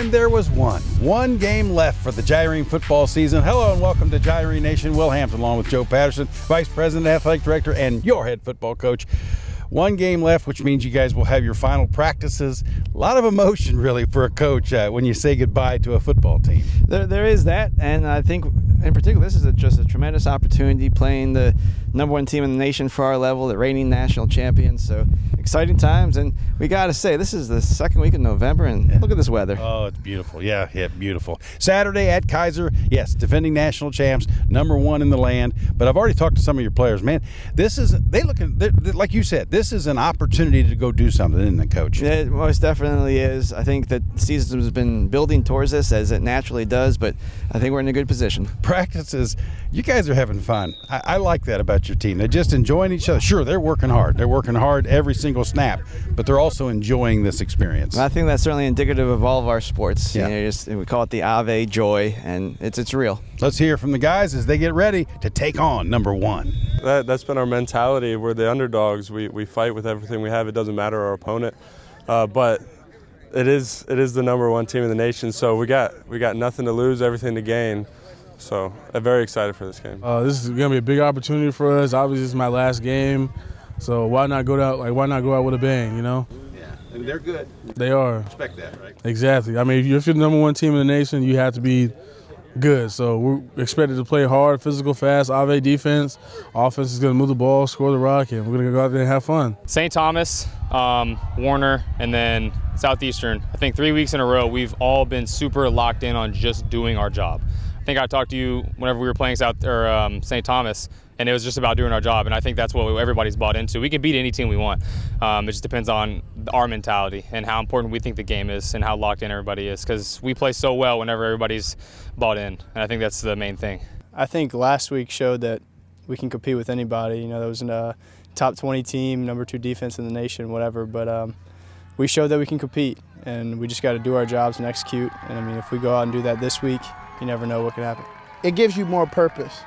And there was one game left for the Gyrene football season. Hello and welcome to Gyrene Nation. Will Hampton along with Joe Patterson, Vice President, Athletic Director, and your head football coach. One game left, which means you guys will have your final practices. A lot of emotion, really, for a coach when you say goodbye to a football team. There is that, and I think in particular this is just a tremendous opportunity playing the number one team in the nation for our level, the reigning national champions. So exciting times, and we got to say this is the second week of November, and look at this weather. Oh, it's beautiful. Yeah, beautiful. Saturday at Kaiser, yes, defending national champs, number one in the land. But I've already talked to some of your players, man. Like you said, this is an opportunity to go do something, isn't it, Coach? It most definitely is. I think that the season has been building towards this as it naturally does, but I think we're in a good position. Practices, you guys are having fun. I like that about your team. They're just enjoying each other. Sure, they're working hard. They're working hard every single snap, but they're also enjoying this experience. I think that's certainly indicative of all of our sports. Yeah. We call it the Ave joy, and it's real. Let's hear from the guys as they get ready to take on number one. That's been our mentality. We're the underdogs. We fight with everything we have. It doesn't matter our opponent, but it is the number one team in the nation. So we got nothing to lose, everything to gain. So I'm very excited for this game. This is going to be a big opportunity for us. Obviously, it's my last game, so why not go out with a bang? You know? Yeah, and they're good. They are. Respect that, right? Exactly. I mean, if you're the number one team in the nation, you have to be good. So we're expected to play hard, physical, fast, Ave defense. Offense is going to move the ball, score the rock, and we're going to go out there and have fun. St. Thomas, Warner, and then Southeastern. I think 3 weeks in a row, we've all been super locked in on just doing our job. I think I talked to you whenever we were playing St. Thomas, and it was just about doing our job, and I think that's what everybody's bought into. We can beat any team we want. It just depends on our mentality and how important we think the game is and how locked in everybody is, because we play so well whenever everybody's bought in, and I think that's the main thing. I think last week showed that we can compete with anybody. You know, there was a top 20 team, number 2 defense in the nation, whatever, but we showed that we can compete, and we just got to do our jobs and execute. And I mean, if we go out and do that this week, you never know what can happen. It gives you more purpose.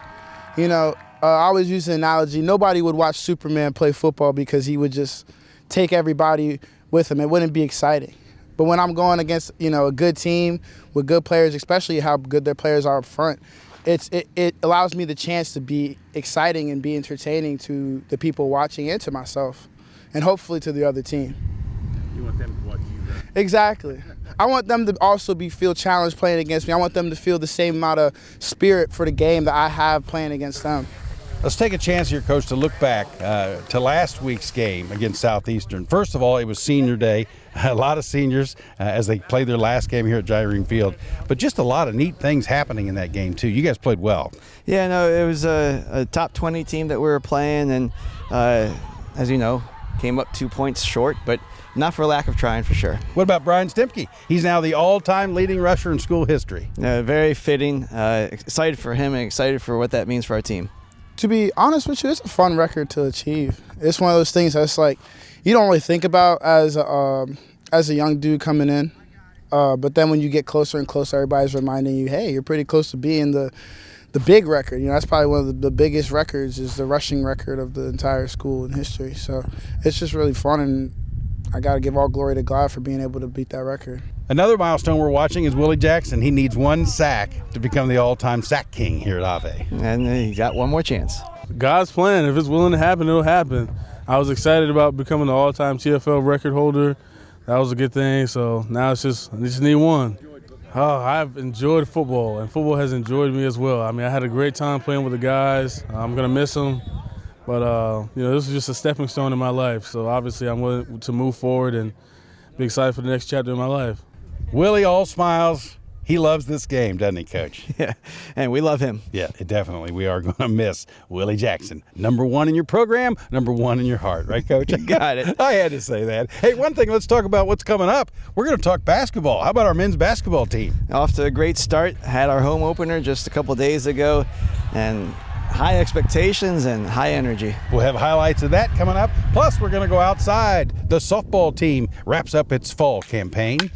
You know, I always use the analogy, nobody would watch Superman play football because he would just take everybody with him. It wouldn't be exciting. But when I'm going against, a good team with good players, especially how good their players are up front, it allows me the chance to be exciting and be entertaining to the people watching and to myself, and hopefully to the other team. You want them to watch you, right? Exactly. I want them to also feel challenged playing against me. I want them to feel the same amount of spirit for the game that I have playing against them. Let's take a chance here, Coach, to look back to last week's game against Southeastern. First of all, it was senior day. A lot of seniors as they played their last game here at Gyrene Field. But just a lot of neat things happening in that game, too. You guys played well. Yeah, no, it was a top 20 team that we were playing, and as you know, came up 2 points short, but not for lack of trying, for sure. What about Brian Stemke? He's now the all-time leading rusher in school history. Very fitting. Excited for him and excited for what that means for our team. To be honest with you, it's a fun record to achieve. It's one of those things that's like you don't really think about as a young dude coming in. But then when you get closer and closer, everybody's reminding you, hey, you're pretty close to being the big record. You know, that's probably one of the biggest records is the rushing record of the entire school in history. So it's just really fun, and I got to give all glory to God for being able to beat that record. Another milestone we're watching is Willie Jackson. He needs one sack to become the all-time sack king here at Ave. And he got one more chance. God's plan. If it's willing to happen, it'll happen. I was excited about becoming the all-time TFL record holder. That was a good thing. So now I just need one. Oh, I've enjoyed football, and football has enjoyed me as well. I mean, I had a great time playing with the guys. I'm going to miss them. But, this is just a stepping stone in my life. So obviously I'm willing to move forward and be excited for the next chapter of my life. Willie all smiles. He loves this game, doesn't he, Coach? Yeah, and we love him. Yeah, definitely. We are going to miss Willie Jackson. Number one in your program, number one in your heart. Right, Coach? Got it. I had to say that. Hey, one thing, let's talk about what's coming up. We're going to talk basketball. How about our men's basketball team? Off to a great start. Had our home opener just a couple days ago, and high expectations and high energy. We'll have highlights of that coming up. Plus, we're going to go outside. The softball team wraps up its fall campaign.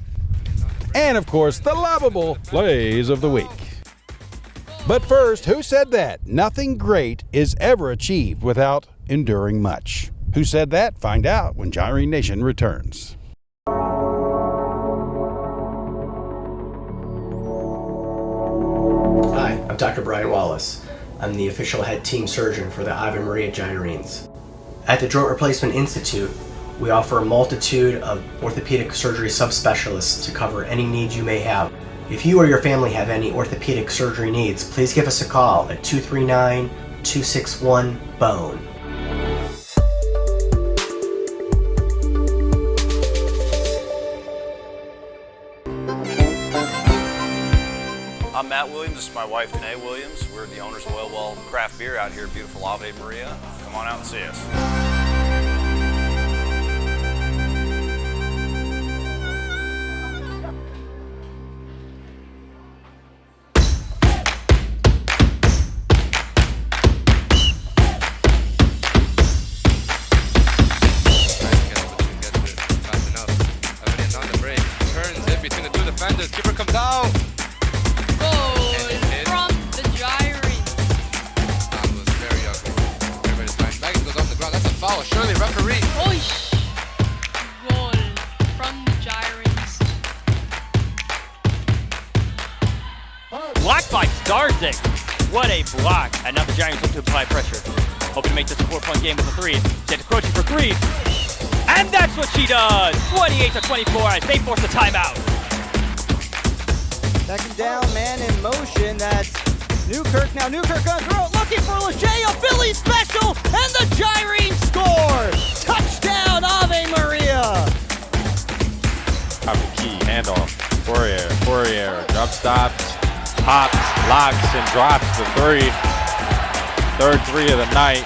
And, of course, the lovable plays of the week. But first, who said that? Nothing great is ever achieved without enduring much. Who said that? Find out when Gyrene Nation returns. I'm Dr. Brian Wallace. I'm the official head team surgeon for the Ave Maria Gyrenes. At the Joint Replacement Institute, we offer a multitude of orthopedic surgery subspecialists to cover any needs you may have. If you or your family have any orthopedic surgery needs, please give us a call at 239-261-BONE. I'm Matt Williams. This is my wife, Danae Williams. We're the owners of Oil Well Craft Beer out here at beautiful Ave Maria. Come on out and see us. Keeper comes out. Goal from the Gyrene. That was very ugly. Everybody's fine. Baggins goes on the ground. That's a foul. Surely, referee. Oish. Goal from the Gyrenes. Blocked by Starzik. What a block. And now the Giants look to apply pressure. Hoping to make this a 4-point game with a 3. Jets approaching for 3. And that's what she does. 28-24 as they force a timeout. Second down, man in motion. That's Newkirk. Now Newkirk gonna throw it, looking for Lachey, a Philly special, and the Gyrene score! Touchdown, Ave Maria! Top the key, handoff, Fourier, drop stops, pops, locks, and drops the 3. Third 3 of the night.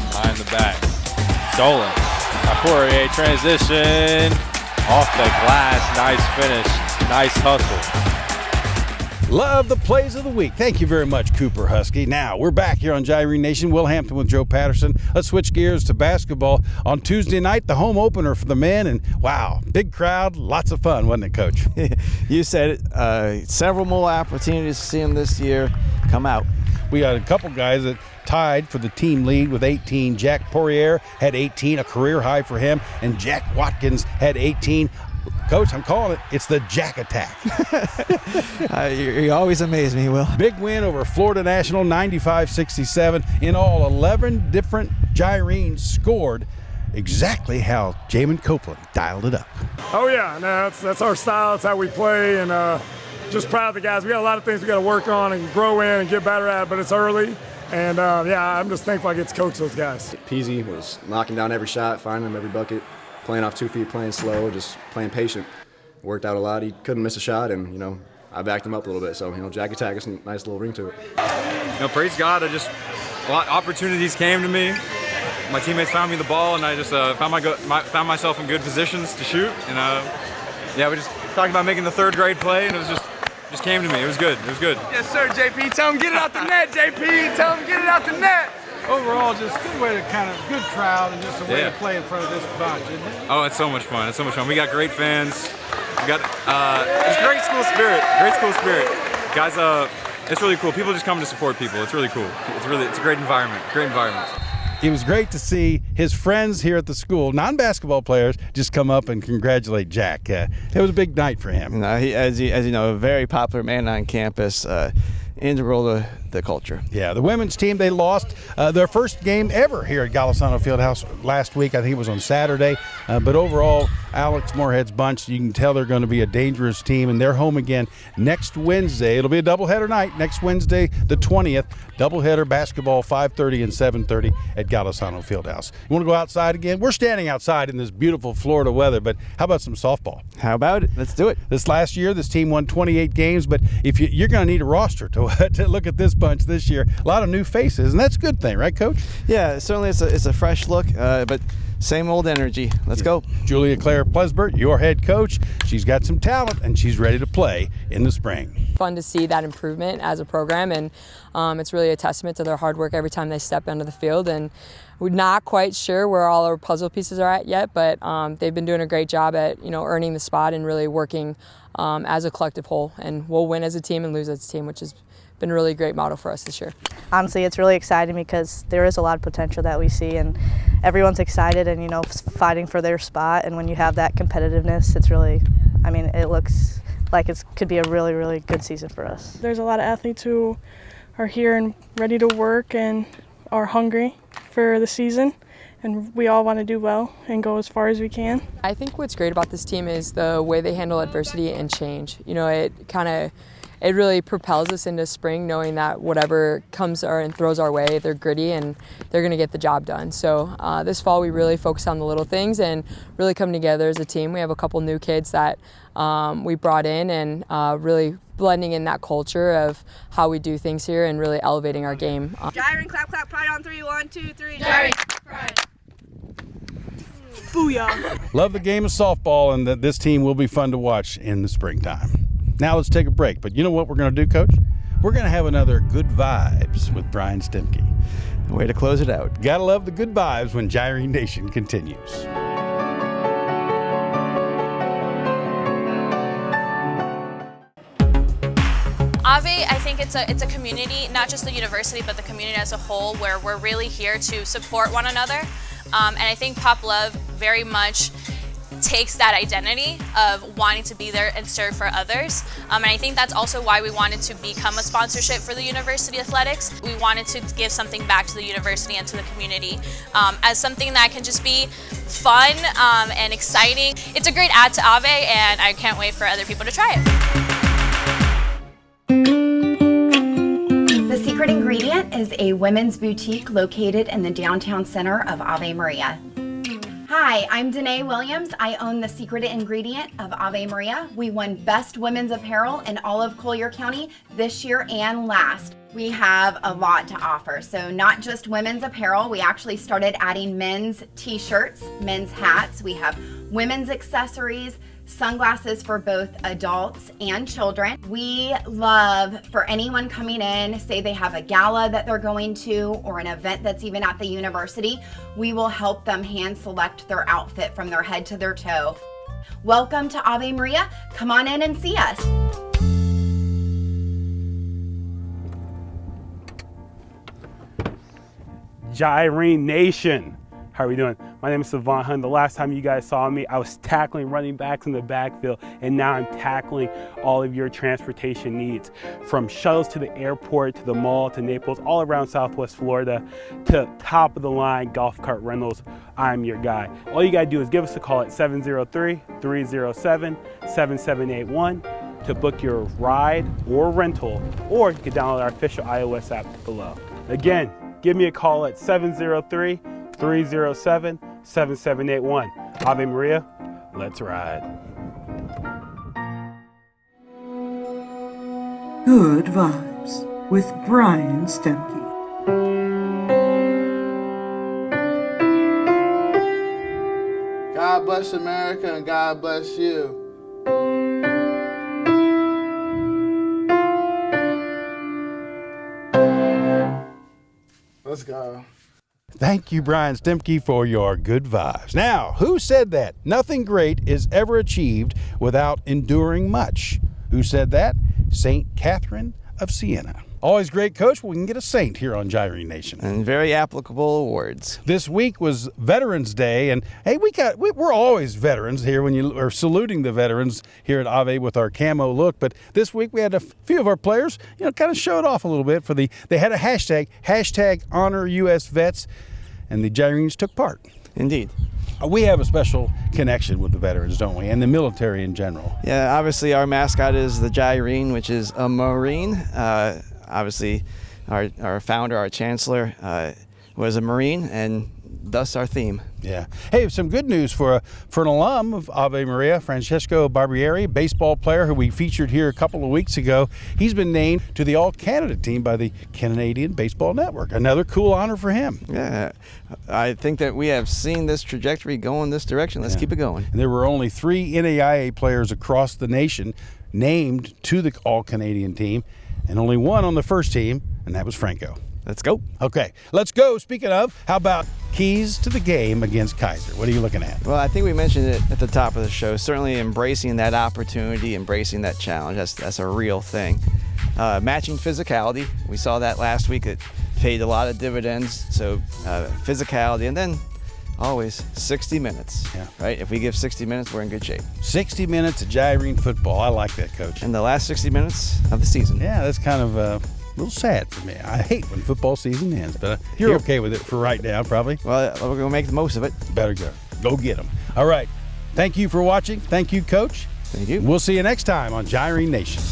Behind the back, stolen. Poirier transition, off the glass, nice finish, nice hustle. Love the plays of the week. Thank you very much, Cooper Husky. Now, we're back here on Gyrene Nation, Will Hampton with Joe Patterson. Let's switch gears to basketball. On Tuesday night, the home opener for the men, and wow, big crowd, lots of fun, wasn't it, Coach? You said it. Several more opportunities to see them this year. Come out. We got a couple guys that tied for the team lead with 18. Jack Poirier had 18, a career high for him, and Jack Watkins had 18. Coach, I'm calling it, it's the Jack Attack. You always amaze me, Will. Big win over Florida National, 95-67. In all, 11 different Gyrenes scored exactly how Jamin Copeland dialed it up. Oh, yeah, no, that's our style. That's how we play, and just proud of the guys. We got a lot of things we got to work on and grow in and get better at, but it's early. And, I'm just thankful I get to coach those guys. Peasy was knocking down every shot, finding him every bucket, playing off 2 feet, playing slow, just playing patient. Worked out a lot. He couldn't miss a shot, and, I backed him up a little bit. So, Jack Attack has a nice little ring to it. Praise God, a lot opportunities came to me. My teammates found me the ball, and I just found myself in good positions to shoot. And, we just talked about making the 3rd grade play, and it was just came to me. It was good. It was good. Yes, sir, JP. Tell him get it out the net, JP. Tell him get it out the net. Overall, just good way to good crowd and just a way to play in front of this bunch, isn't it? Oh, it's so much fun. It's so much fun. We got great fans. We got it's great school spirit. Great school spirit. Guys, it's really cool. People just come to support people. It's really cool. It's a great environment. Great environment. It was great to see his friends here at the school, non-basketball players, just come up and congratulate Jack. It was a big night for him. He, as you know, a very popular man on campus, integral to the culture. Yeah, the women's team, they lost their first game ever here at Golisano Fieldhouse last week. I think it was on Saturday. But overall, Alex Moorhead's bunch, you can tell they're going to be a dangerous team, and they're home again next Wednesday. It'll be a doubleheader night next Wednesday, the 20th. Doubleheader basketball, 5:30 and 7:30 at Golisano Fieldhouse. You want to go outside again? We're standing outside in this beautiful Florida weather, but how about some softball? How about it? Let's do it. This last year, this team won 28 games, but if you're going to need a roster to look at this bunch this year. A lot of new faces, and that's a good thing, right, Coach? Yeah, certainly it's a fresh look, but same old energy. Let's go. Julia Claire Plesbert, your head coach. She's got some talent, and she's ready to play in the spring. Fun to see that improvement as a program, and it's really a testament to their hard work every time they step onto the field. And we're not quite sure where all our puzzle pieces are at yet, but they've been doing a great job at earning the spot and really working as a collective whole. And we'll win as a team and lose as a team, which is been a really great model for us this year. Honestly, it's really exciting because there is a lot of potential that we see, and everyone's excited and, fighting for their spot. And when you have that competitiveness, it's really, it looks like it could be a really, really good season for us. There's a lot of athletes who are here and ready to work and are hungry for the season. And we all want to do well and go as far as we can. I think what's great about this team is the way they handle adversity and change. It really propels us into spring, knowing that whatever comes and throws our way, they're gritty and they're going to get the job done. So this fall we really focus on the little things and really come together as a team. We have a couple new kids that we brought in and really blending in that culture of how we do things here and really elevating our game. Gyrene, clap, clap, pride on 3, 1, 2, 3. Gyrene, pride. Booyah. Love the game of softball, and that this team will be fun to watch in the springtime. Now let's take a break. But you know what we're going to do, Coach? We're going to have another Good Vibes with Brian Stemke. Way to close it out. Gotta love the good vibes when Gyrene Nation continues. Ave, I think it's a community, not just the university, but the community as a whole, where we're really here to support one another. And I think Pop Love very much takes that identity of wanting to be there and serve for others. And I think that's also why we wanted to become a sponsorship for the university athletics. We wanted to give something back to the university and to the community as something that can just be fun and exciting. It's a great add to Ave, and I can't wait for other people to try it. The Secret Ingredient is a women's boutique located in the downtown center of Ave Maria. Hi, I'm Danae Williams. I own The Secret Ingredient of Ave Maria. We won Best Women's Apparel in all of Collier County this year and last. We have a lot to offer. So not just women's apparel, we actually started adding men's t-shirts, men's hats. We have women's accessories, sunglasses for both adults and children. We love for anyone coming in, say they have a gala that they're going to or an event that's even at the university, we will help them hand select their outfit from their head to their toe. Welcome to Ave Maria. Come on in and see us. Gyrene Nation. How are we doing? My name is Savant Hunt. The last time you guys saw me, I was tackling running backs in the backfield, and now I'm tackling all of your transportation needs. From shuttles to the airport, to the mall, to Naples, all around Southwest Florida, to top of the line golf cart rentals, I'm your guy. All you gotta do is give us a call at 703-307-7781 to book your ride or rental, or you can download our official iOS app below. Again, give me a call at 703-307-7781. Ave Maria, let's ride. Good Vibes with Brian Stemke. God bless America and God bless you. Let's go. Thank you, Brian Stemke, for your good vibes. Now, who said that? Nothing great is ever achieved without enduring much. Who said that? St. Catherine of Siena. Always great, Coach. We can get a saint here on Gyrene Nation. And very applicable awards. This week was Veterans Day, and hey, we're always veterans here when you are saluting the veterans here at Ave with our camo look. But this week we had a few of our players, kind of show it off a little bit for they had a hashtag Honor U.S. Vets, and the Gyrenes took part. Indeed. We have a special connection with the veterans, don't we, and the military in general. Yeah, obviously our mascot is the Gyrene, which is a Marine. Obviously, our founder, our chancellor, was a Marine, and thus our theme. Yeah. Hey, some good news for an alum of Ave Maria, Francesco Barbieri, baseball player who we featured here a couple of weeks ago. He's been named to the All-Canada team by the Canadian Baseball Network. Another cool honor for him. Yeah. I think that we have seen this trajectory go in this direction. Let's keep it going. And there were only 3 NAIA players across the nation named to the All-Canadian team, and only one on the first team, and that was Franco. Let's go. Okay, let's go. Speaking of, how about keys to the game against Kaiser? What are you looking at? Well, I think we mentioned it at the top of the show. Certainly embracing that opportunity, embracing that challenge. That's a real thing. matching physicality. We saw that last week. It paid a lot of dividends. So physicality, and then always 60 minutes. Yeah. Right? If we give 60 minutes, we're in good shape. 60 minutes of Gyrene football. I like that, Coach. And the last 60 minutes of the season. Yeah, that's kind of a little sad for me. I hate when football season ends, but you're okay with it for right now, probably. Well, we're going to make the most of it. Better go get them. All right. Thank you for watching. Thank you, Coach. Thank you. We'll see you next time on Gyrene Nation.